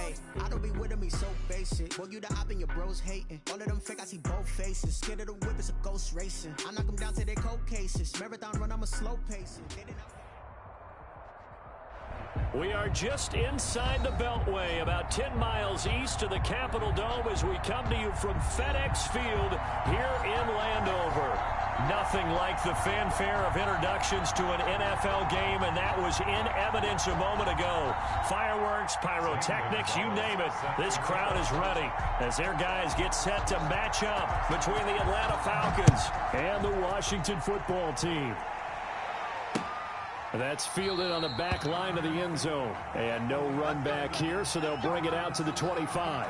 Hey, I don't be with him, he's so basic. Boy, you the op and your bros hating. All of them fake, I see both faces. Scared of the whip, it's a ghost racing. I knock them down to their cold cases. Marathon run, I'm a slow pacing. We are just inside the Beltway, about 10 miles east of the Capitol Dome as we come to you from FedEx Field here in Landover. Nothing like the fanfare of introductions to an NFL game, and that was in evidence a moment ago. Fireworks, pyrotechnics, you name it. This crowd is ready as their guys get set to match up between the Atlanta Falcons and the Washington football team. That's fielded on the back line of the end zone. And no run back here, so they'll bring it out to the 25.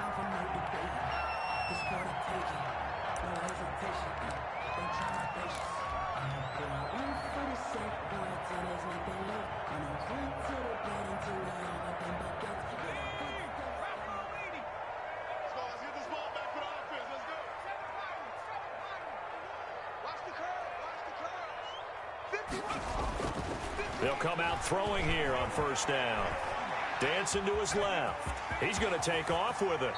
They'll come out throwing here on first down. Dancing to his left. He's going to take off with it.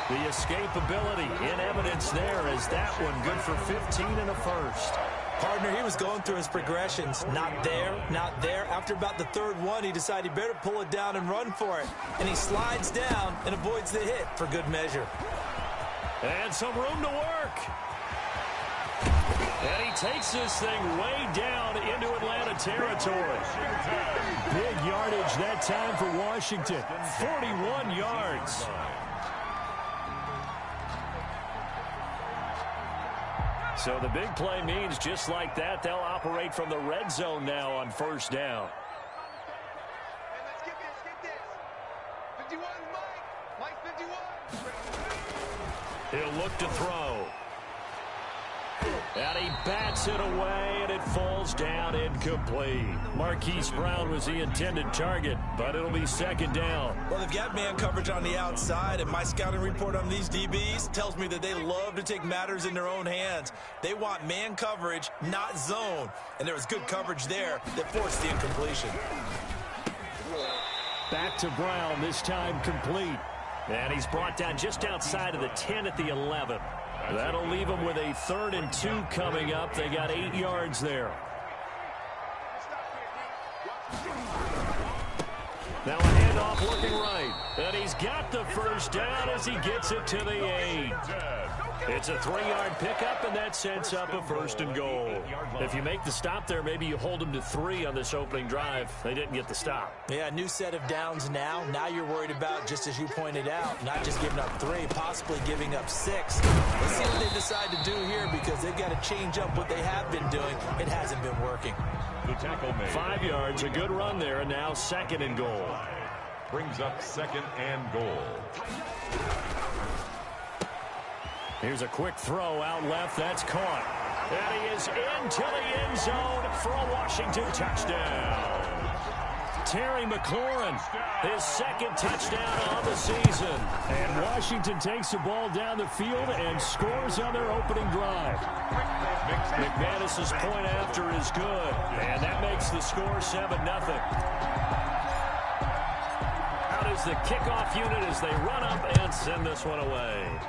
The escapability in evidence there as that one good for 15 and a first. Partner, he was going through his progressions. Not there, not there. After about the third one, he decided he better pull it down and run for it. And he slides down and avoids the hit for good measure. And some room to work. And he takes this thing way down into Atlanta territory. Big yardage that time for Washington. 41 yards. So the big play means just like that, they'll operate from the red zone now on first down. Hey, let's get this. 51, Mike 51. He'll look to throw. And he bats it away, and it falls down incomplete. Marquise Brown was the intended target, but it'll be second down. Well, they've got man coverage on the outside, and my scouting report on these DBs tells me that they love to take matters in their own hands. They want man coverage, not zone. And there was good coverage there that forced the incompletion. Back to Brown, this time complete. And he's brought down just outside of the 10 at the 11. That'll leave them with a 3rd and 2 coming up. They got 8 yards there. Now a handoff looking right. And he's got the first down as he gets it to the 8. It's a 3-yard pickup, and that sets up a 1st and goal. If you make the stop there, maybe you hold them to 3 on this opening drive. They didn't get the stop. Yeah, new set of downs now. Now you're worried about, just as you pointed out, not just giving up 3, possibly giving up 6. Let's see what they decide to do here because they've got to change up what they have been doing. It hasn't been working. The tackle made. 5 yards, a good run there, and now 2nd and goal. Brings up 2nd and goal. Here's a quick throw out left. That's caught. And he is into the end zone for a Washington touchdown. Terry McLaurin, his 2nd touchdown on the season. And Washington takes the ball down the field and scores on their opening drive. McManus's point after is good. And that makes the score 7-0. Out is the kickoff unit as they run up and send this one away.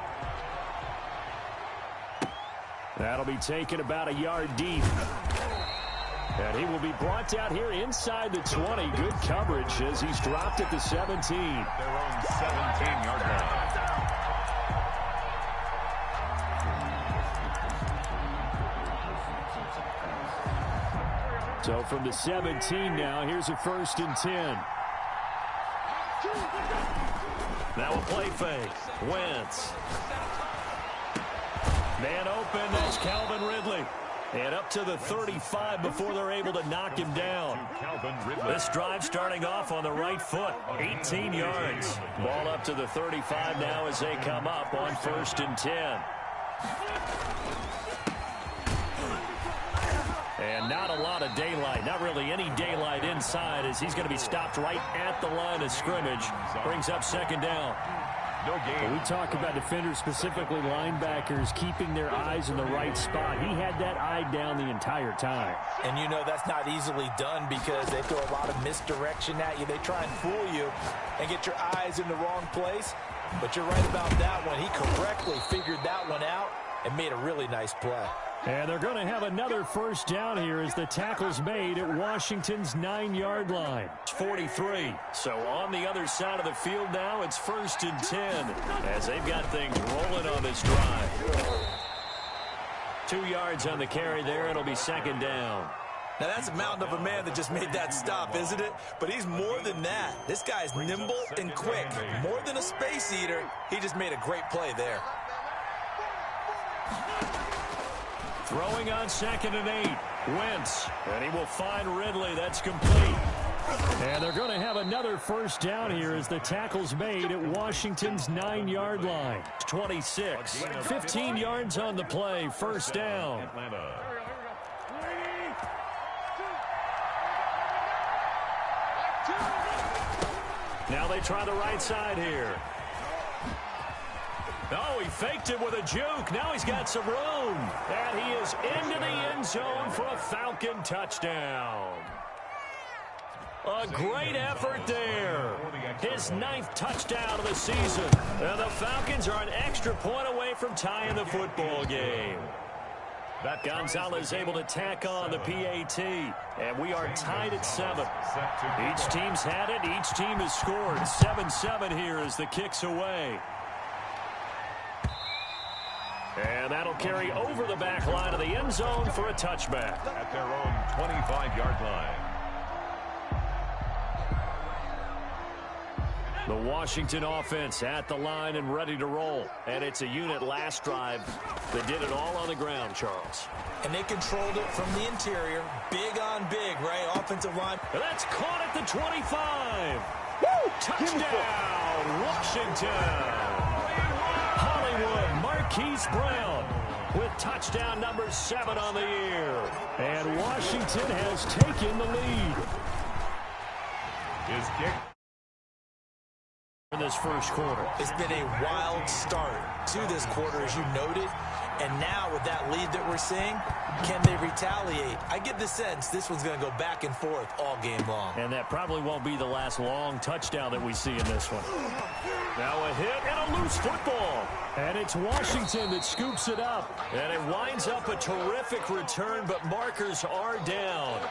That'll be taken about a yard deep. And he will be brought out here inside the 20. Good coverage as he's dropped at the 17. Their own 17-yard line. So from the 17 now, here's a 1st and 10. Now a play fake. Wentz. Man open, that's Calvin Ridley. And up to the 35 before they're able to knock him down. This drive starting off on the right foot. 18 yards. Ball up to the 35 now as they come up on 1st and 10. And not a lot of daylight. Not really any daylight inside as he's going to be stopped right at the line of scrimmage. Brings up 2nd down. No gain. When we talk about defenders, specifically linebackers, keeping their eyes in the right spot. He had that eye down the entire time. And you know that's not easily done because they throw a lot of misdirection at you. They try and fool you and get your eyes in the wrong place. But you're right about that one. He correctly figured that one out and made a really nice play. And they're going to have another first down here as the tackle's made at Washington's 9-yard line. It's 43. So on the other side of the field now, it's 1st and 10 as they've got things rolling on this drive. 2 yards on the carry there. It'll be 2nd down. Now, that's a mountain of a man that just made that stop, isn't it? But he's more than that. This guy's nimble and quick. More than a space eater, he just made a great play there. Throwing on 2nd and 8. Wentz. And he will find Ridley. That's complete. And they're going to have another first down here as the tackle's made at Washington's 9-yard line. 26. 15 yards on the play. First down. Now they try the right side here. Oh, he faked it with a juke. Now he's got some room. And he is into the end zone for a Falcon touchdown. A great effort there. His 9th touchdown of the season. And the Falcons are an extra point away from tying the football game. Gonzalez able to tack on the PAT. And we are tied at 7. Each team's had it. Each team has scored. 7-7 here as the kick's away. And that'll carry over the back line of the end zone for a touchback. At their own 25-yard line. The Washington offense at the line and ready to roll. And it's a unit last drive that did it all on the ground, Charles. And they controlled it from the interior. Big on big, right? Offensive line. And that's caught at the 25. Woo! Touchdown, Washington. Hollywood, Marquise Brown with touchdown number 7 on the year. And Washington has taken the lead. His kick. In this first quarter. It's been a wild start to this quarter, as you noted. And now with that lead that we're seeing, can they retaliate? I get the sense this one's going to go back and forth all game long. And that probably won't be the last long touchdown that we see in this one. Now a hit and a loose football. And it's Washington that scoops it up. And it winds up a terrific return, but markers are down.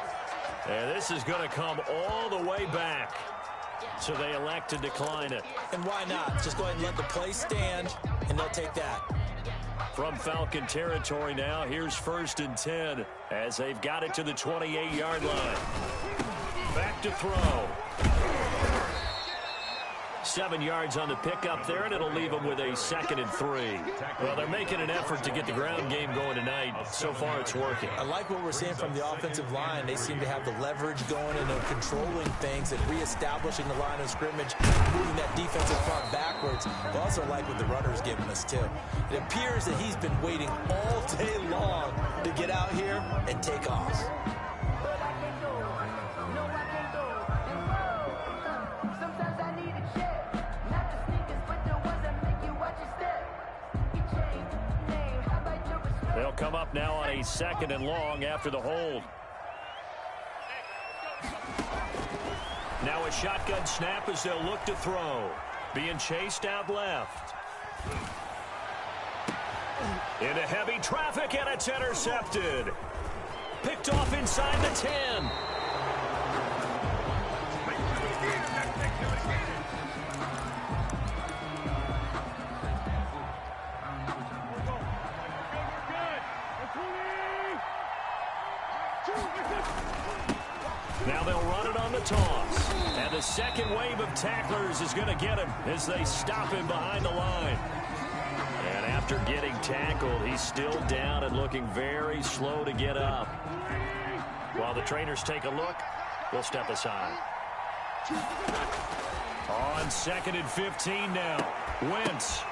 And this is going to come all the way back. So they elect to decline it. And why not? Just go ahead and let the play stand, and they'll take that. From Falcon territory now, here's 1st and 10 as they've got it to the 28-yard line. Back to throw. 7 yards on the pickup there, and it'll leave them with a 2nd and 3. Well, they're making an effort to get the ground game going tonight. So far, it's working. I like what we're seeing from the offensive line. They seem to have the leverage going and they're controlling things and reestablishing the line of scrimmage, moving that defensive front backwards. I also like what the runner's giving us, too. It appears that he's been waiting all day long to get out here and take off. They'll come up now on a 2nd and long after the hold. Now a shotgun snap as they'll look to throw. Being chased out left. Into heavy traffic, and it's intercepted. Picked off inside the 10. Now they'll run it on the toss. And the second wave of tacklers is going to get him as they stop him behind the line. And after getting tackled, he's still down and looking very slow to get up. While the trainers take a look, we'll step aside. On 2nd and 15 now. Wentz.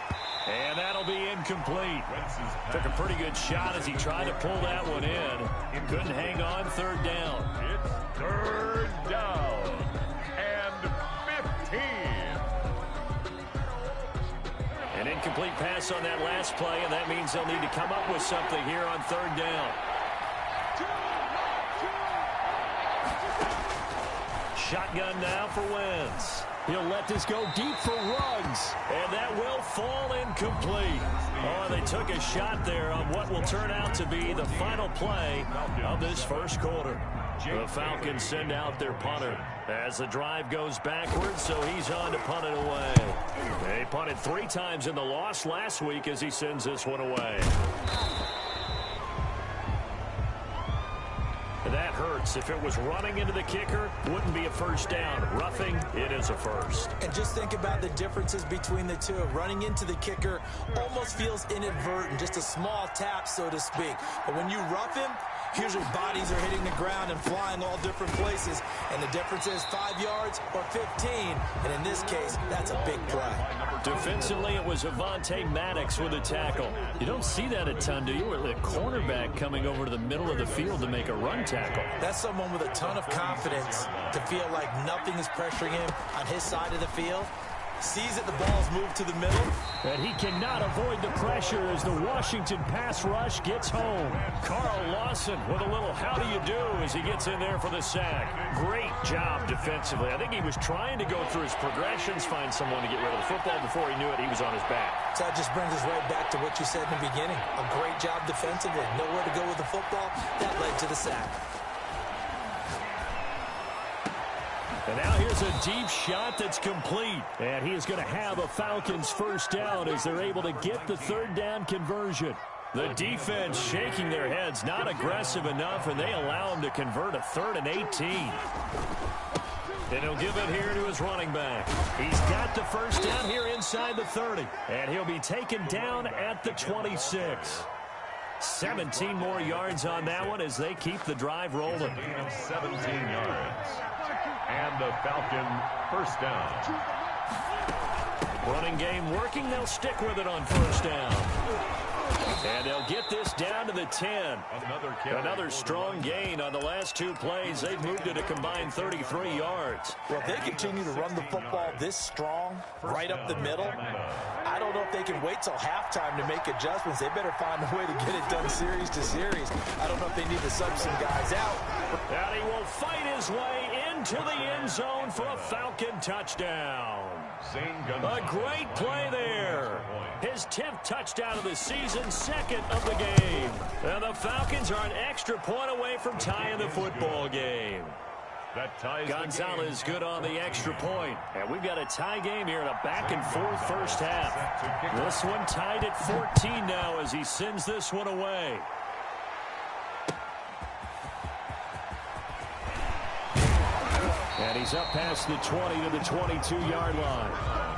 And that'll be incomplete. Took a pretty good shot as he tried to pull that one in. Couldn't hang on. 3rd down. It's 3rd down and 15. Incomplete pass on that last play, and that means they'll need to come up with something here on third down. Shotgun now for Wentz. He'll let this go deep for Ruggs, and that will fall incomplete. Oh, they took a shot there on what will turn out to be the final play of this first quarter. The Falcons send out their punter as the drive goes backwards, so he's on to punt it away. They punted 3 times in the loss last week as he sends this one away. That hurts. If it was running into the kicker, wouldn't be a first down. Roughing, it is a first. And just think about the differences between the two. Running into the kicker almost feels inadvertent, just a small tap, so to speak. But when you rough him, usually bodies are hitting the ground and flying all different places. And the difference is 5 yards or 15. And in this case, that's a big play. Defensively, it was Avonte Maddox with a tackle. You don't see that a ton, do you? With a cornerback coming over to the middle of the field to make a run tackle. That's someone with a ton of confidence to feel like nothing is pressuring him on his side of the field. Sees that the ball's moved to the middle. And he cannot avoid the pressure as the Washington pass rush gets home. Carl Lawson with a little how do you do as he gets in there for the sack. Great job defensively. I think he was trying to go through his progressions, find someone to get rid of the football. Before he knew it, he was on his back. So that just brings us right back to what you said in the beginning. A great job defensively. Nowhere to go with the football. That led to the sack. And now here's a deep shot that's complete. And he is going to have a Falcons first down as they're able to get the third down conversion. The defense shaking their heads, not aggressive enough, and they allow him to convert a 3rd and 18. And he'll give it here to his running back. He's got the first down here inside the 30. And he'll be taken down at the 26. 17 more yards on that one as they keep the drive rolling. 17 yards. And the Falcon first down. Running game working. They'll stick with it on first down. And they'll get this down to the 10. Another strong gain on the last 2 plays. They've moved it a combined 33 yards. Well, if they continue to run the football this strong, right up the middle, I don't know if they can wait till halftime to make adjustments. They better find a way to get it done series to series. I don't know if they need to sub some guys out. And he will fight his way into the end zone for a Falcon touchdown. A great play there. His 10th touchdown of the season, 2nd of the game. And the Falcons are an extra point away from tying the football game. Gonzalez good on the extra point. And we've got a tie game here in a back-and-forth first half. This one tied at 14 now as he sends this one away. And he's up past the 20 to the 22-yard line.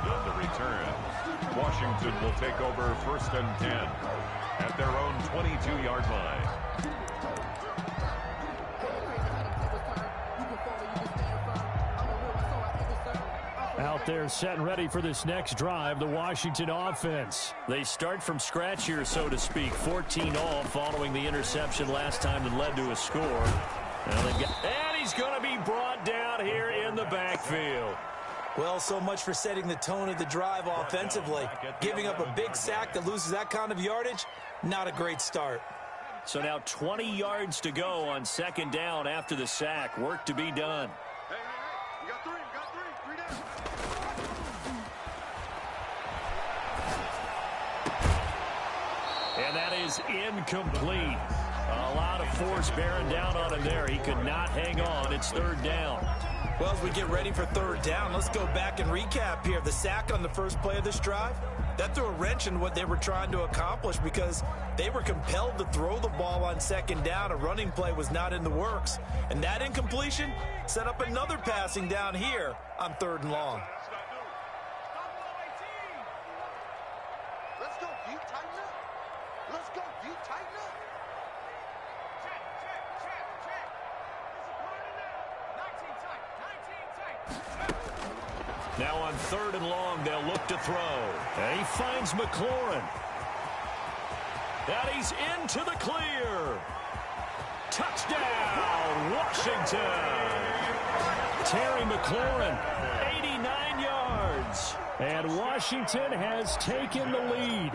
On the return, Washington will take over 1st and 10 at their own 22-yard line. Out there set and ready for this next drive, the Washington offense. They start from scratch here, so to speak. 14 all following the interception last time that led to a score. And he's going to be brought down here in the backfield. Well, so much for setting the tone of the drive offensively. Giving up a big sack that loses that kind of yardage, not a great start. So now 20 yards to go on 2nd down after the sack. Work to be done. Hey, you got 3 down. And that is incomplete. A lot of force bearing down on him there. He could not hang on. It's 3rd down. Well, as we get ready for 3rd down, let's go back and recap here. The sack on the first play of this drive, that threw a wrench in what they were trying to accomplish because they were compelled to throw the ball on 2nd down. A running play was not in the works. And that incompletion set up another passing down here on 3rd and long. Let's go, you tighten up. Let's go, you tighten up. Now on 3rd and long, they'll look to throw. And he finds McLaurin. And he's into the clear. Touchdown, Washington. Terry McLaurin, 89 yards. And Washington has taken the lead.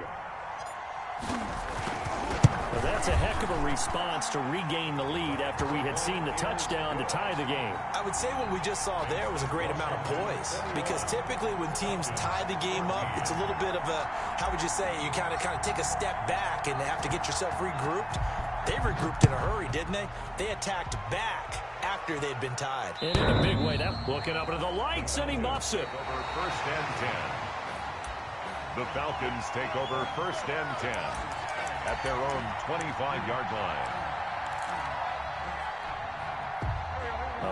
Well, that's a heck of a response to regain the lead after we had seen the touchdown to tie the game. I would say what we just saw there was a great amount of poise, because typically when teams tie the game up, it's a little bit of a, how would you say, you kind of take a step back and have to get yourself regrouped. They regrouped in a hurry, didn't they? They attacked back after they'd been tied. And in a big way, that looking up into the lights, and he muffs it. Over first and 10. The Falcons take over first and 10 at their own 25-yard line.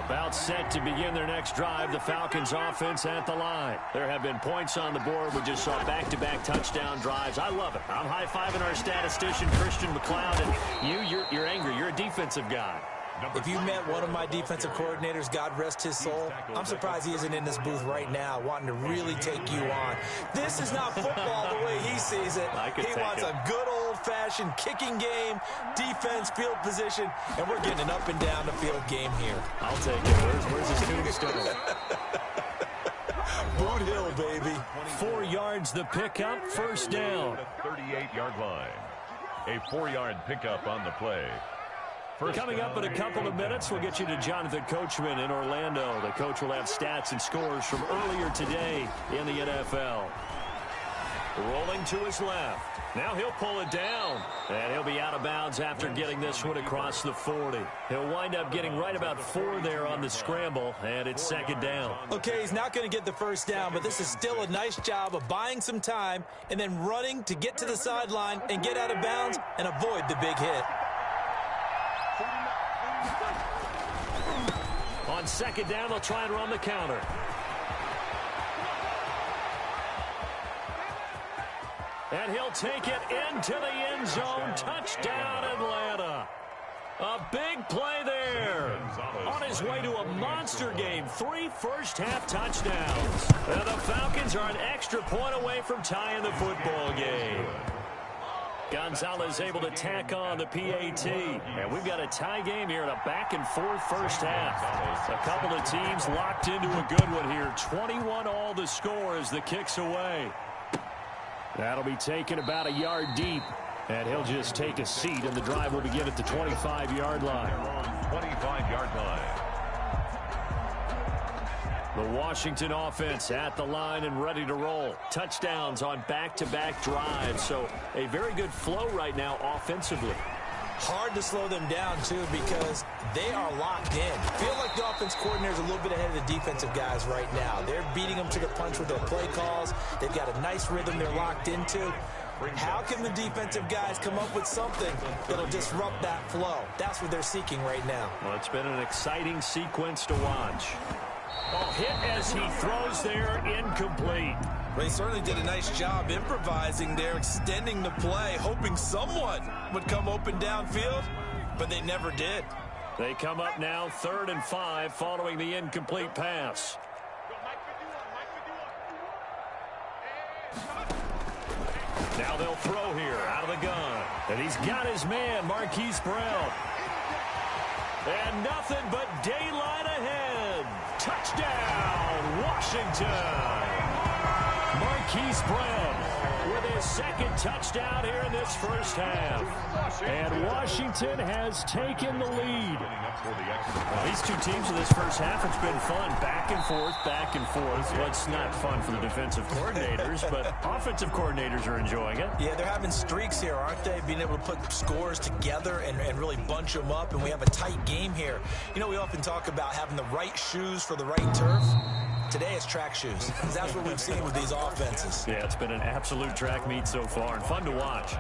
About set to begin their next drive, the Falcons offense at the line. There have been points on the board. We just saw back-to-back touchdown drives. I love it. I'm high-fiving our statistician, Christian McLeod, and you're angry. You're a defensive guy. If you met one of my defensive coordinators, God rest his soul, I'm surprised he isn't in this booth right now wanting to really take you on. This is not football the way he sees it. He wants a good old-fashioned kicking game, defense, field position, and we're getting an up-and-down the field game here. I'll take it. Where's his tombstone? Boot Hill, baby. 4 yards the pickup, first down. 38-yard line. A 4-yard pickup on the play. Coming up in a couple of minutes, we'll get you to Jonathan Coachman in Orlando. The coach will have stats and scores from earlier today in the NFL. Rolling to his left. Now he'll pull it down, and he'll be out of bounds after getting this one across the 40. He'll wind up getting right about 4 there on the scramble, and it's second down. Okay, he's not going to get the first down, but this is still a nice job of buying some time and then running to get to the sideline and get out of bounds and avoid the big hit. On second down, they'll try and run the counter. And he'll take it into the end zone. Touchdown, Atlanta. A big play there. On his way to a monster game. 3 first-half touchdowns. And the Falcons are an extra point away from tying the football game. Gonzalez able to tack on the PAT. And we've got a tie game here in a back-and-forth first half. A couple of teams locked into a good one here. 21 all the score as the kick's away. That'll be taken about a yard deep. And he'll just take a seat, and the drive will begin at the 25-yard line. 25-yard line. The Washington offense at the line and ready to roll. Touchdowns on back-to-back drives. So a very good flow right now offensively. Hard to slow them down, too, because they are locked in. Feel like the offense coordinator is a little bit ahead of the defensive guys right now. They're beating them to the punch with their play calls. They've got a nice rhythm they're locked into. How can the defensive guys come up with something that'll disrupt that flow? That's what they're seeking right now. Well, it's been an exciting sequence to watch. Oh, hit as he throws there, incomplete. They certainly did a nice job improvising there, extending the play, hoping someone would come open downfield, but they never did. They come up now 3rd and 5 following the incomplete pass. Now they'll throw here out of the gun. And he's got his man, Marquise Brown. And nothing but daylight ahead. Touchdown, Washington. Marquise Brown with his second touchdown here in this first half. And Washington has taken the lead. Well, these two teams in this first half, it's been fun. Back and forth, back and forth. Well, it's not fun for the defensive coordinators, but offensive coordinators are enjoying it. Yeah, they're having streaks here, aren't they? Being able to put scores together and really bunch them up, and we have a tight game here. You know, we often talk about having the right shoes for the right turf. Today it's track shoes. That's what we've seen with these offenses. Yeah, it's been an absolute track meet so far and fun to watch.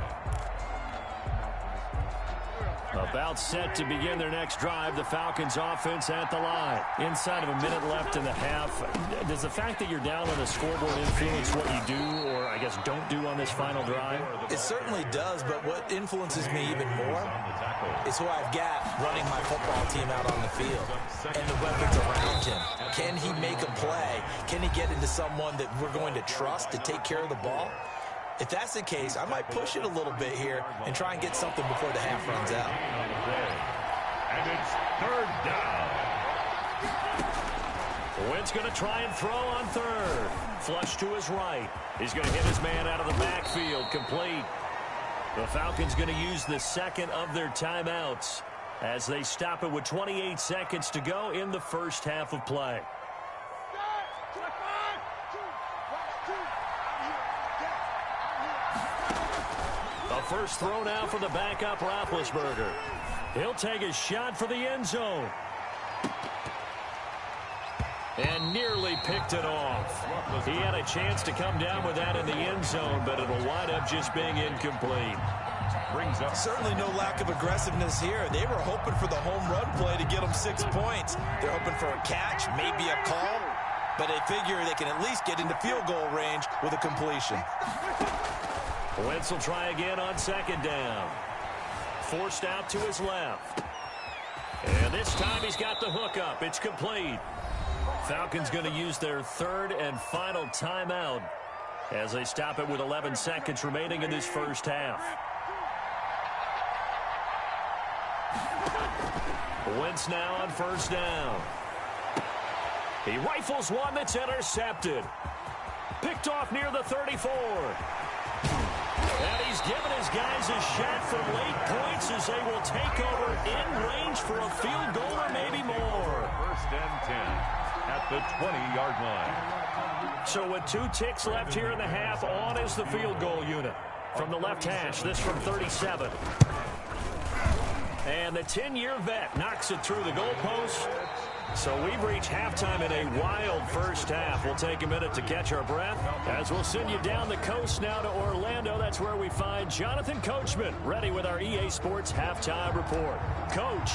About set to begin their next drive, the Falcons offense at the line. Inside of a minute left in the half. Does the fact that you're down on the scoreboard influence what you do or, I guess, don't do on this final drive? It certainly does, but what influences me even more is who I've got running my football team out on the field and the weapons around him. Can he make a play? Can he get into someone that we're going to trust to take care of the ball? If that's the case, I might push it a little bit here and try and get something before the half runs out. And it's 3rd down. Wentz going to try and throw on third. Flush to his right. He's going to hit his man out of the backfield. Complete. The Falcons going to use the second of their timeouts as they stop it with 28 seconds to go in the first half of play. A first throw now for the backup Roethlisberger. He'll take a shot for the end zone. And nearly picked it off. He had a chance to come down with that in the end zone, but it'll wind up just being incomplete. Brings up. Certainly no lack of aggressiveness here. They were hoping for the home run play to get them 6 points. They're hoping for a catch, maybe a call, but they figure they can at least get into field goal range with a completion. Wentz will try again on second down. Forced out to his left. And this time he's got the hook up. It's complete. Falcons going to use their third and final timeout as they stop it with 11 seconds remaining in this first half. Wentz now on first down. He rifles one that's intercepted. Picked off near the 34. And he's given his guys a shot for late points as they will take over in range for a field goal or maybe more. First and 10 at the 20-yard line. So with 2 ticks left here in the half, on is the field goal unit. From the left hash, this from 37. And the 10-year vet knocks it through the goalpost. So we've reached halftime in a wild first half. We'll take a minute to catch our breath as we'll send you down the coast now to Orlando. That's where we find Jonathan Coachman ready with our EA Sports halftime report. Coach.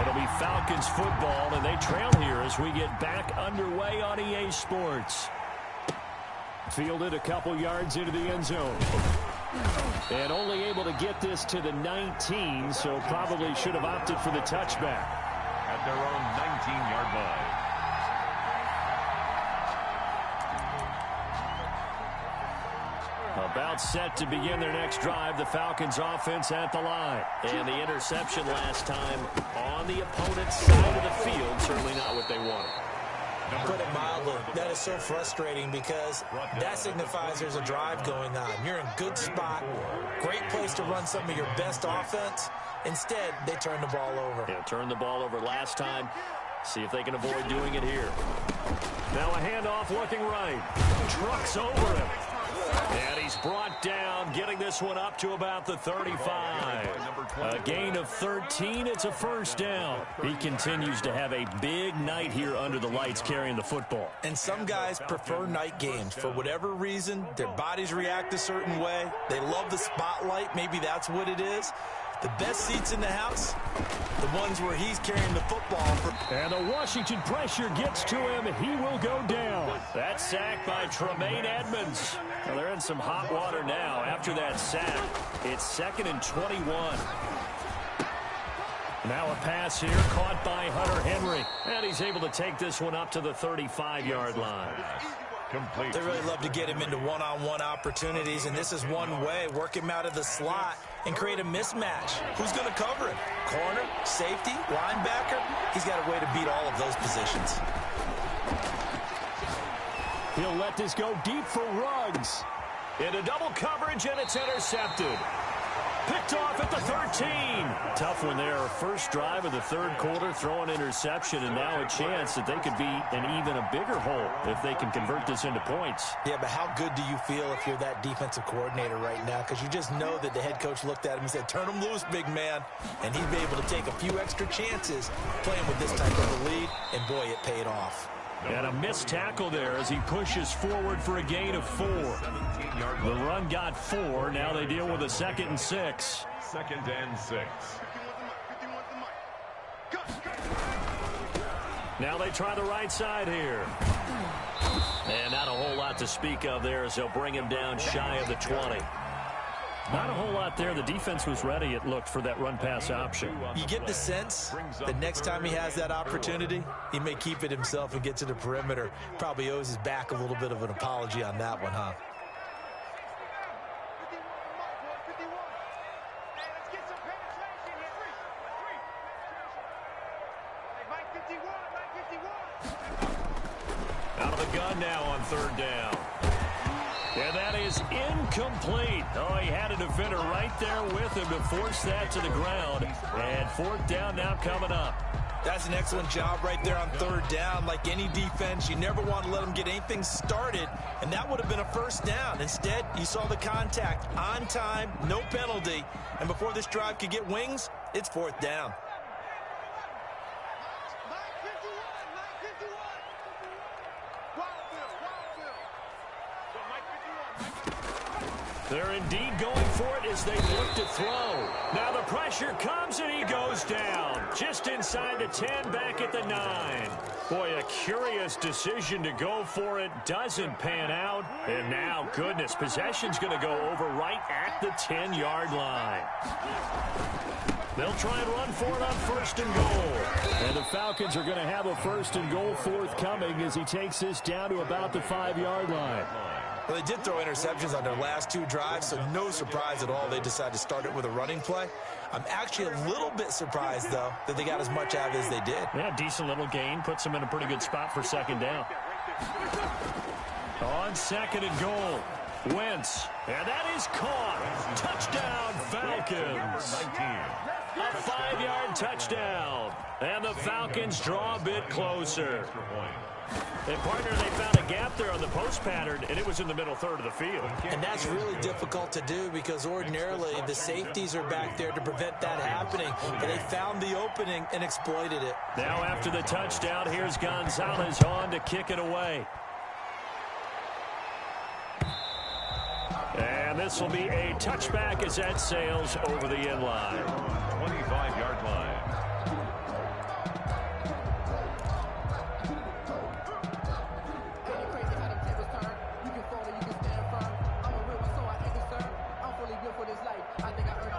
It'll be Falcons football, and they trail here as we get back underway on EA Sports. Fielded a couple yards into the end zone. And only able to get this to the 19, so probably should have opted for the touchback. At their own 19-yard line. About set to begin their next drive, the Falcons offense at the line. And the interception last time on the opponent's side of the field, certainly not what they wanted. Put it mildly, that is so frustrating because that signifies there's a drive going on. You're in good spot, great place to run some of your best offense. Instead, they turn the ball over. Yeah, turned the ball over last time. See if they can avoid doing it here. Now a handoff looking right. Trucks over him. And he's brought down, getting this one up to about the 35. A gain of 13. It's a first down. He continues to have a big night here under the lights carrying the football. And some guys prefer night games. For whatever reason, their bodies react a certain way. They love the spotlight. Maybe that's what it is. The best seats in the house, the ones where he's carrying the football. And the Washington pressure gets to him. He will go down. That sack by Tremaine Edmonds. Well, they're in some hot water now after that sack. It's 2nd and 21. Now a pass here caught by Hunter Henry. And he's able to take this one up to the 35-yard line. Complete. They really love to get him into one-on-one opportunities, and this is one way. Work him out of the slot and create a mismatch. Who's going to cover him? Corner, safety, linebacker? He's got a way to beat all of those positions. He'll let this go deep for Ruggs. Into double coverage, and it's intercepted. Picked off at the 13. Tough one there. First drive of the third quarter, throw an interception, and now a chance that they could be in even a bigger hole if they can convert this into points. Yeah, but how good do you feel if you're that defensive coordinator right now? Because you just know that the head coach looked at him and said, turn him loose, big man. And he'd be able to take a few extra chances playing with this type of a lead, and boy, it paid off. And a missed tackle there as he pushes forward for a gain of 4. The run got 4. Now they deal with a 2nd and 6. 2nd and 6. Now they try the right side here. And not a whole lot to speak of there as they'll bring him down shy of the 20. Not a whole lot there. The defense was ready, it looked, for that run-pass option. You get the sense that next time he has that opportunity, he may keep it himself and get to the perimeter. Probably owes his back a little bit of an apology on that one, huh? the gun now on third down. And that is incomplete. Oh, he had a defender right there with him to force that to the ground. And fourth down now coming up. That's an excellent job right there on third down. Like any defense, you never want to let them get anything started, and that would have been a first down. Instead, you saw the contact on time, no penalty, and before this drive could get wings, it's fourth down. They're indeed going for it as they look to throw. Now the pressure comes and he goes down. Just inside the 10, back at the 9. Boy, a curious decision to go for it. Doesn't pan out. And now, goodness, possession's going to go over right at the 10-yard line. They'll try and run for it on first and goal. And the Falcons are going to have a first and goal forthcoming as he takes this down to about the 5-yard line. Well, they did throw interceptions on their last two drives, so no surprise at all they decided to start it with a running play. I'm actually a little bit surprised, though, that they got as much out of it as they did. Yeah, decent little gain. Puts them in a pretty good spot for second down. On second and goal, Wentz. And that is caught. Touchdown, Falcons. A 5-yard touchdown. And the Falcons draw a bit closer. And, partner, they found a gap there on the post pattern, and it was in the middle third of the field. And that's really difficult to do because ordinarily the safeties are back there to prevent that happening. But they found the opening and exploited it. Now after the touchdown, here's Gonzalez on to kick it away. And this will be a touchback as that sails over the end line. 25-yard line.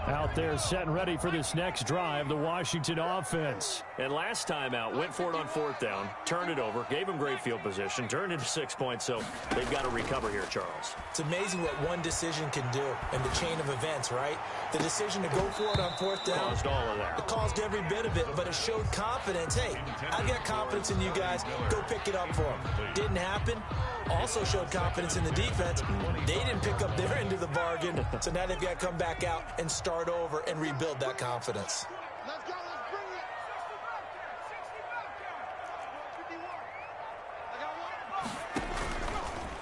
Out there set and ready for this next drive, the Washington offense. And last time out, went for it on fourth down, turned it over, gave them great field position, turned into 6 points, so they've got to recover here, Charles. It's amazing what one decision can do in the chain of events, right? The decision to go for it on fourth down. Caused all of that. It caused every bit of it, but it showed confidence. Hey, I've got confidence in you guys. Go pick it up for them. Didn't happen. Also showed confidence in the defense. They didn't pick up their end of the bargain, so now they've got to come back out and start over and rebuild that confidence. Let's go, let's bring it.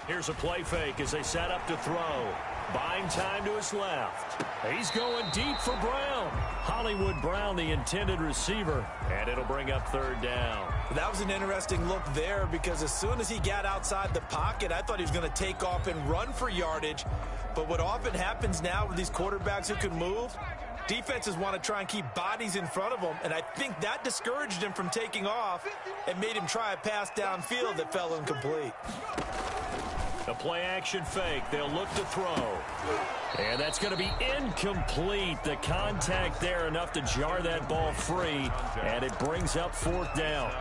Here's a play fake as they set up to throw. Buying time to his left. He's going deep for Brown. Hollywood Brown, the intended receiver, and it'll bring up third down. That was an interesting look there because as soon as he got outside the pocket, I thought he was going to take off and run for yardage. But what often happens now with these quarterbacks who can move, defenses want to try and keep bodies in front of them, and I think that discouraged him from taking off and made him try a pass downfield that fell incomplete. A play-action fake. They'll look to throw. And that's going to be incomplete. The contact there enough to jar that ball free, and it brings up fourth down.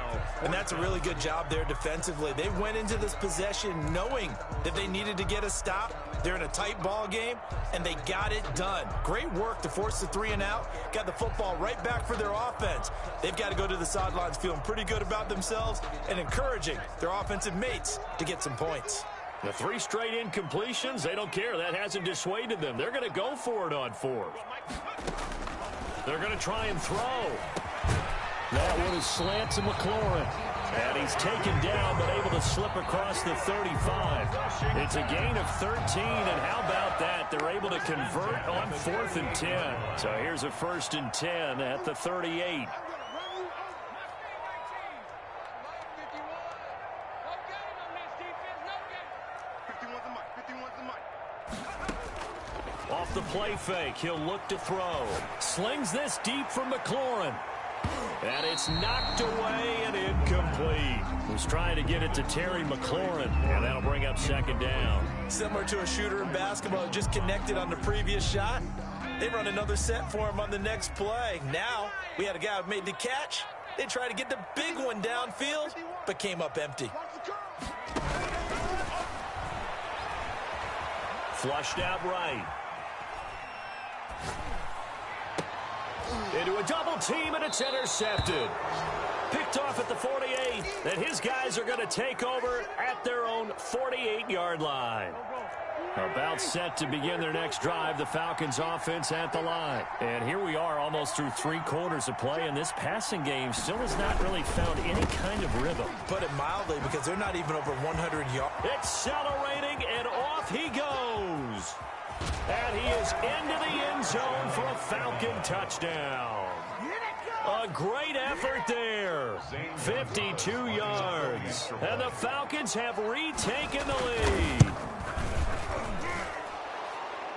And that's a really good job there defensively. They went into this possession knowing that they needed to get a stop. They're in a tight ball game, and they got it done. Great work to force the 3 and out. Got the football right back for their offense. They've got to go to the sidelines feeling pretty good about themselves and encouraging their offensive mates to get some points. The 3 straight incompletions, they don't care. That hasn't dissuaded them. They're going to go for it on fourth. They're going to try and throw. That one is slant to McLaurin. And he's taken down, but able to slip across the 35. It's a gain of 13, and how about that? They're able to convert on 4th and 10. So here's a 1st and 10 at the 38. Off the play fake, he'll look to throw. Slings this deep from McLaurin. And it's knocked away and incomplete. He's trying to get it to Terry McLaurin, and that'll bring up second down. Similar to a shooter in basketball who just connected on the previous shot. They run another set for him on the next play. Now, we had a guy who made the catch. They tried to get the big one downfield, but came up empty. Flushed out right. Into a double team, and it's intercepted. Picked off at the 48, and his guys are going to take over at their own 48-yard line. About set to begin their next drive, the Falcons offense at the line. And here we are almost through 3 quarters of play, and this passing game still has not really found any kind of rhythm. Put it mildly, because they're not even over 100 yards. Accelerating, and off he goes. And he is into the end zone for a Falcon touchdown. A great effort there. 52 yards. And the Falcons have retaken the lead.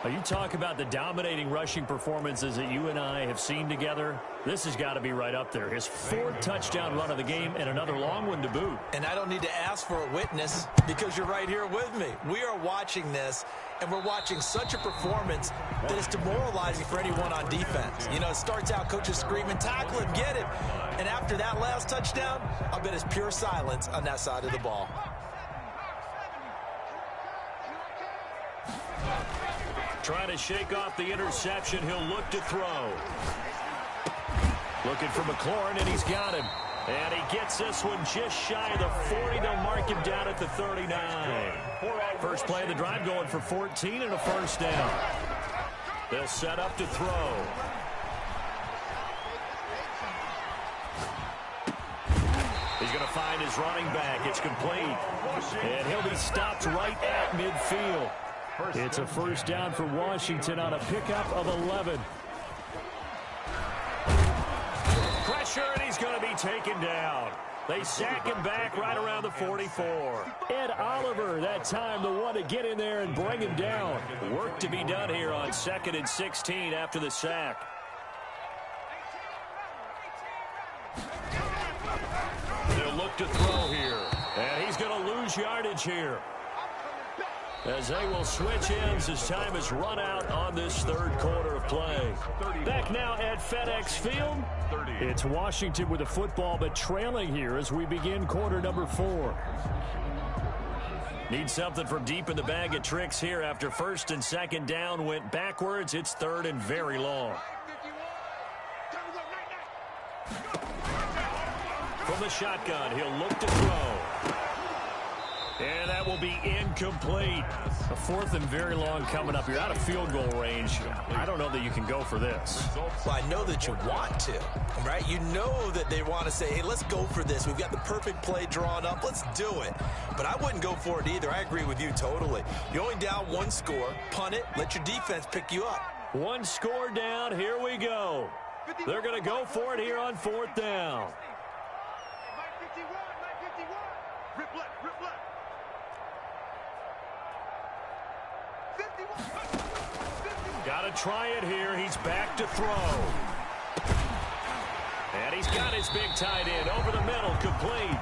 You talk about the dominating rushing performances that you and I have seen together. This has got to be right up there. His 4th touchdown run of the game and another long one to boot. And I don't need to ask for a witness because you're right here with me. We are watching this, and we're watching such a performance that is demoralizing for anyone on defense. You know, it starts out coaches screaming, tackle him, get him. And after that last touchdown, I'll bet it's pure silence on that side of the ball. Trying to shake off the interception. He'll look to throw. Looking for McLaurin, and he's got him. And he gets this one just shy of the 40. They'll mark him down at the 39. First play of the drive going for 14 and a first down. They'll set up to throw. He's going to find his running back. It's complete. And he'll be stopped right at midfield. It's a first down for Washington on a pickup of 11. Pressure, and he's going to be taken down. They sack him back right around the 44. Ed Oliver, that time the one to get in there and bring him down. Work to be done here on 2nd and 16 after the sack. They'll look to throw here. And he's going to lose yardage here, as they will switch ends as time has run out on this 3rd quarter of play. Back now at FedEx Field. It's Washington with the football, but trailing here as we begin quarter number 4. Need something from deep in the bag of tricks here after 1st and 2nd down went backwards. It's 3rd and very long. From the shotgun, he'll look to throw. And that will be incomplete. A 4th and very long coming up. You're out of field goal range. I don't know that you can go for this. Well, I know that you want to, right? You know that they want to say, hey, let's go for this. We've got the perfect play drawn up. Let's do it. But I wouldn't go for it either. I agree with you totally. You're only down 1 score. Punt it. Let your defense pick you up. 1 score down. Here we go. They're going to go for it here on 4th down. Got to try it here. He's back to throw. And he's got his big tight end over the middle, complete.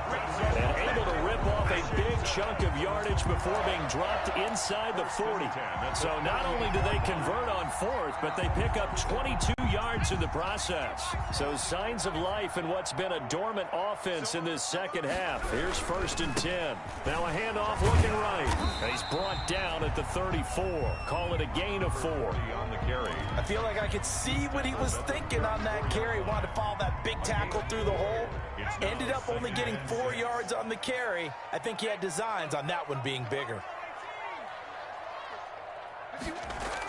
And able to rip off a big chunk of yardage before being dropped inside the 40. So not only do they convert on 4th, but they pick up 22 yards in the process. So signs of life in what's been a dormant offense in this 2nd half. Here's 1st and 10. Now a handoff looking right. And he's brought down at the 34. Call it a gain of 4. On the carry. I feel like I could see what he was thinking on that carry. Wanted to follow that big tackle through the hole. Ended up only getting 4 yards on the carry. I think he had designs on that one being bigger.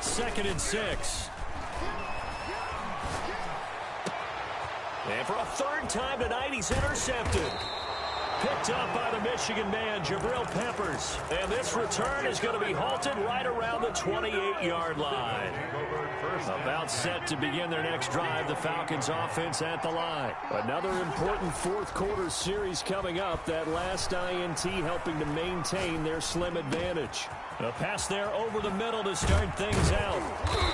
2nd and 6. And for a 3rd time tonight, he's intercepted. Picked up by the Michigan man, Jabril Peppers. And this return is going to be halted right around the 28-yard line. About set to begin their next drive, the Falcons offense at the line. Another important 4th quarter series coming up. That last INT helping to maintain their slim advantage. A pass there over the middle to start things out.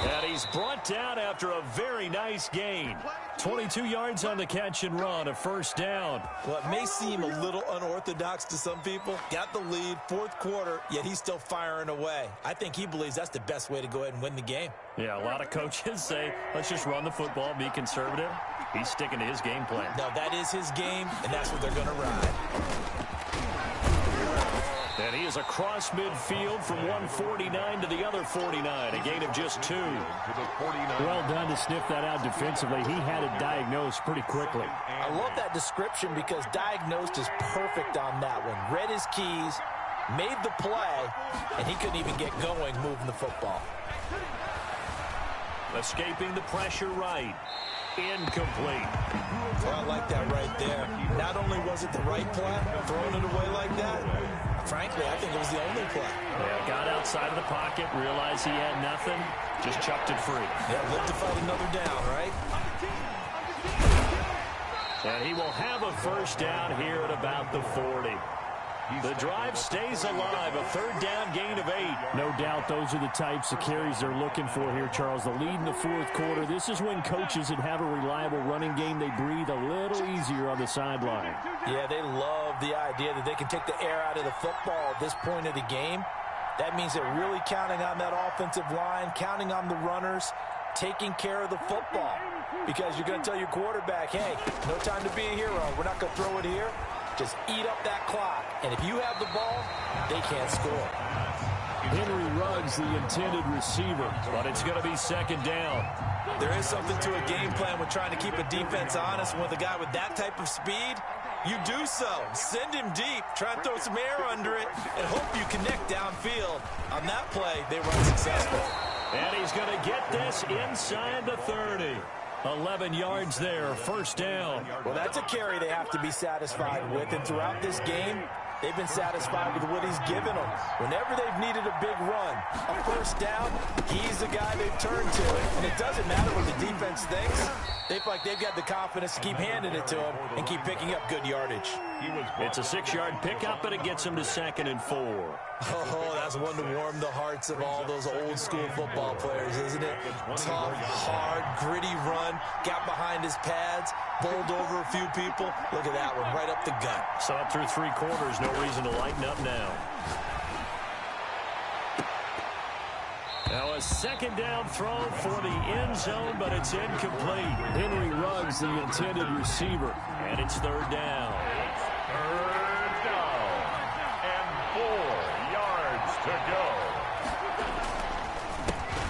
And he's brought down after a very nice gain. 22 yards on the catch and run, a 1st down. Well, it may seem a little unorthodox to some people. Got the lead, 4th quarter, yet he's still firing away. I think he believes that's the best way to go ahead and win the game. Yeah, a lot of coaches say, let's just run the football, be conservative. He's sticking to his game plan. No, that is his game, and that's what they're going to ride. And he is across midfield from one 49 to the other 49. A gain of just 2. Well done to sniff that out defensively. He had it diagnosed pretty quickly. I love that description because diagnosed is perfect on that one. Read his keys, made the play, and he couldn't even get going moving the football. Escaping the pressure right. Incomplete. Well, I like that right there. Not only was it the right play, throwing it away like that, frankly, I think it was the only play. Yeah, got outside of the pocket, realized he had nothing, just chucked it free. Yeah, live to fight another down, right? And he will have a first down here at about the 40. The drive stays alive, a third down gain of 8. No doubt those are the types of carries they're looking for here, Charles. The lead in the fourth quarter. This is when coaches that have a reliable running game, they breathe a little easier on the sideline. Yeah, they love the idea that they can take the air out of the football at this point of the game. That means they're really counting on that offensive line, counting on the runners, taking care of the football. Because you're going to tell your quarterback, hey, no time to be a hero. We're not going to throw it here. Just eat up that clock. And if you have the ball, they can't score. Henry Ruggs, the intended receiver. But it's going to be second down. There is something to a game plan with trying to keep a defense honest. With a guy with that type of speed, you do so. Send him deep. Try and throw some air under it and hope you connect downfield. On that play, they were unsuccessful. And he's going to get this inside the 30. 11 yards there, first down. Well, that's a carry they have to be satisfied with. And throughout this game, they've been satisfied with what he's given them. Whenever they've needed a big run, a first down, he's the guy they've turned to. And it doesn't matter what the defense thinks. They feel like they've got the confidence to keep handing it to him and keep picking up good yardage. It's a 6-yard pickup, and it gets him to 2nd and 4. Oh, that's one to warm the hearts of all those old-school football players, isn't it? Tough, hard, gritty run, got behind his pads, bowled over a few people. Look at that one, right up the gut. Saw it through 3 quarters, no reason to lighten up now. Now a second down throw for the end zone, but it's incomplete. Henry Ruggs, the intended receiver. And it's third down. Third down. And 4 yards to go.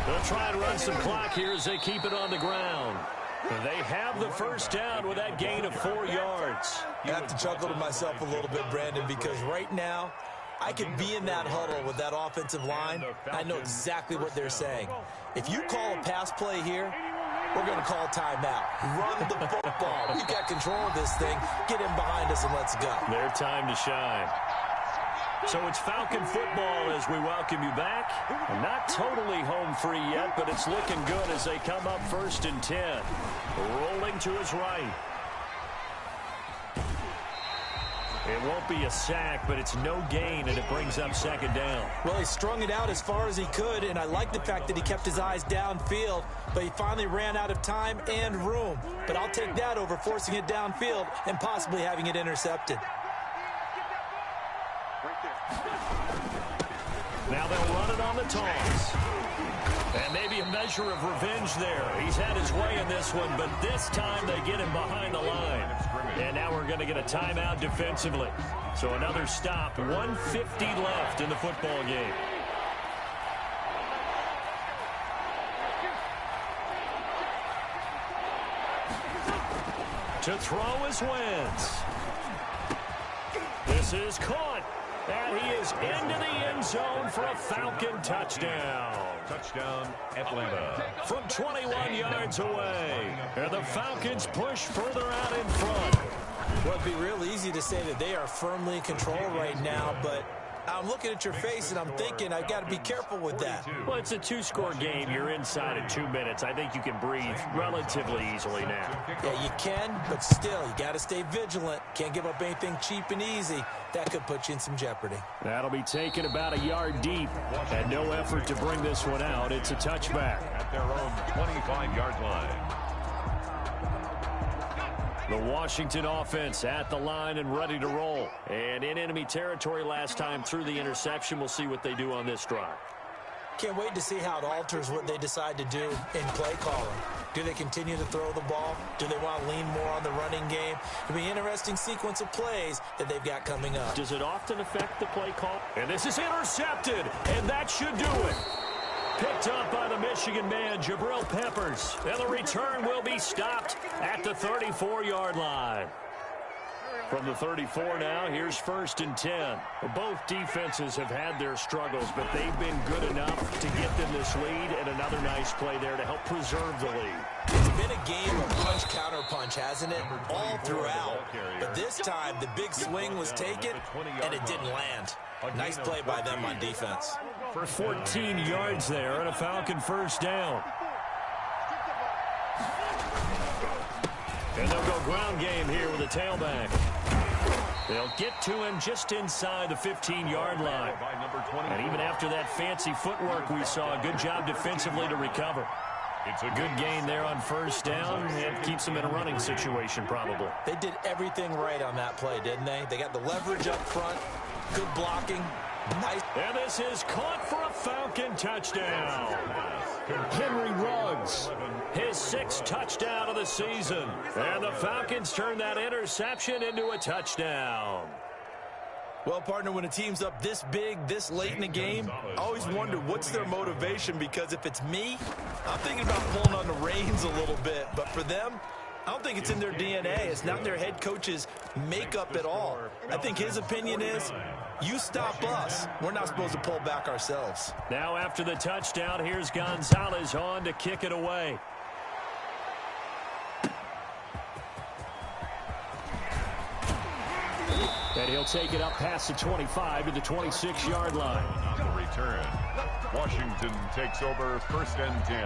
They'll try and run some clock here as they keep it on the ground. They have the first down with that gain of 4 yards. I have to chuckle to myself a little bit, Brandon, because right now, I could be in that huddle with that offensive line. I know exactly what they're saying. If you call a pass play here, we're going to call timeout. Run the football. We've got control of this thing. Get him behind us and let's go. Their time to shine. So it's Falcon football as we welcome you back. Not totally home free yet, but it's looking good as they come up 1st and 10. Rolling to his right. It won't be a sack, but it's no gain, and it brings up 2nd down. Well, he strung it out as far as he could, and I like the fact that he kept his eyes downfield, but he finally ran out of time and room. But I'll take that over forcing it downfield and possibly having it intercepted. Now they'll run it on the toss. And maybe a measure of revenge there. He's had his way in this one, but this time they get him behind the line. And now we're going to get a timeout defensively. So another stop. 1:50 left in the football game. To throw is Wentz. This is caught. And he is into the end zone for a Falcon touchdown. Touchdown, Atlanta. From 21 yards away. And the Falcons push further out in front. Well, it'd be real easy to say that they are firmly in control right now, but I'm looking at your face and I'm thinking I've got to be careful with that. Well, it's a 2-score game. You're inside in 2 minutes. I think you can breathe relatively easily now. Yeah, you can, but still, you got to stay vigilant. Can't give up anything cheap and easy. That could put you in some jeopardy. That'll be taken about a yard deep. And no effort to bring this one out. It's a touchback. At their own 25-yard line. The Washington offense at the line and ready to roll. And in enemy territory last time through the interception. We'll see what they do on this drive. Can't wait to see how it alters what they decide to do in play calling. Do they continue to throw the ball? Do they want to lean more on the running game? It'll be an interesting sequence of plays that they've got coming up. Does it often affect the play call? And this is intercepted, and that should do it. Picked up by the Michigan man, Jabril Peppers. And the return will be stopped at the 34-yard line. From the 34 now, here's 1st and 10. Both defenses have had their struggles, but they've been good enough to get them this lead, and another nice play there to help preserve the lead. It's been a game of punch-counter-punch, hasn't it? All throughout. But this time, the big swing was taken, and it didn't land. Nice play by them on defense. For 14 yards there and a Falcon 1st down. And they'll go ground game here with a tailback. They'll get to him just inside the 15-yard line. And even after that fancy footwork we saw, a good job defensively to recover. It's a good gain there on 1st down. It keeps them in a running situation probably. They did everything right on that play, didn't they? They got the leverage up front, good blocking. Nice. And this is caught for a Falcon touchdown. Henry Ruggs, his 6th touchdown of the season. And the Falcons turn that interception into a touchdown. Well, partner, when a team's up this big, this late in the game, I always wonder what's their motivation, because if it's me, I'm thinking about pulling on the reins a little bit. But for them, I don't think it's in their DNA. It's not their head coach's makeup at all. I think his opinion is, you stop us, we're not supposed to pull back ourselves. Now after the touchdown, here's Gonzalez on to kick it away. And he'll take it up past the 25 to the 26-yard line. On the return, Washington takes over 1st and 10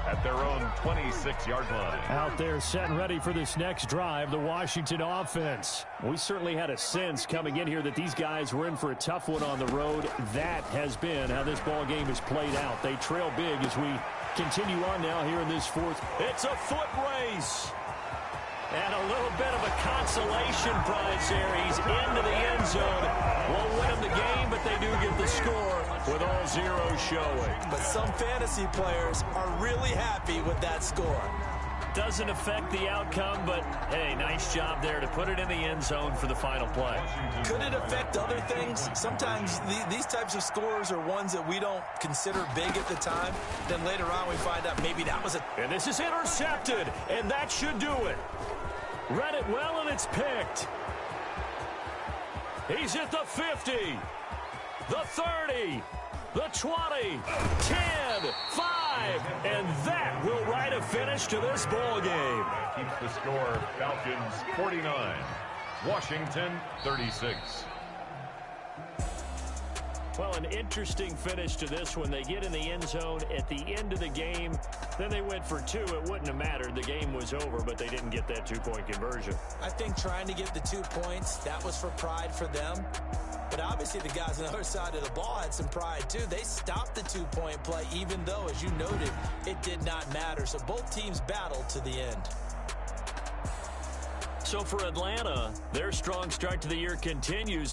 at their own 26-yard line. Out there set and ready for this next drive, the Washington offense. We certainly had a sense coming in here that these guys were in for a tough one on the road. That has been how this ball game is played out. They trail big as we continue on now here in this 4th. It's a foot race. And a little bit of a consolation prize there. He's into the end zone. Won't win them the game, but they do get the score with all zeros showing. But some fantasy players are really happy with that score. Doesn't affect the outcome, but, hey, nice job there to put it in the end zone for the final play. Could it affect other things? Sometimes these types of scores are ones that we don't consider big at the time. Then later on we find out maybe that was a... And this is intercepted, and that should do it. Read it well, and it's picked. He's at the 50, the 30, the 20, 10, 5, and that will write a finish to this ball game. Keeps the score Falcons 49, Washington 36. Well, an interesting finish to this one. They get in the end zone at the end of the game. Then they went for 2. It wouldn't have mattered. The game was over, but they didn't get that 2-point conversion. I think trying to get the 2 points, that was for pride for them. But obviously the guys on the other side of the ball had some pride too. They stopped the 2-point play, even though, as you noted, it did not matter. So both teams battled to the end. So for Atlanta, their strong start to the year continues.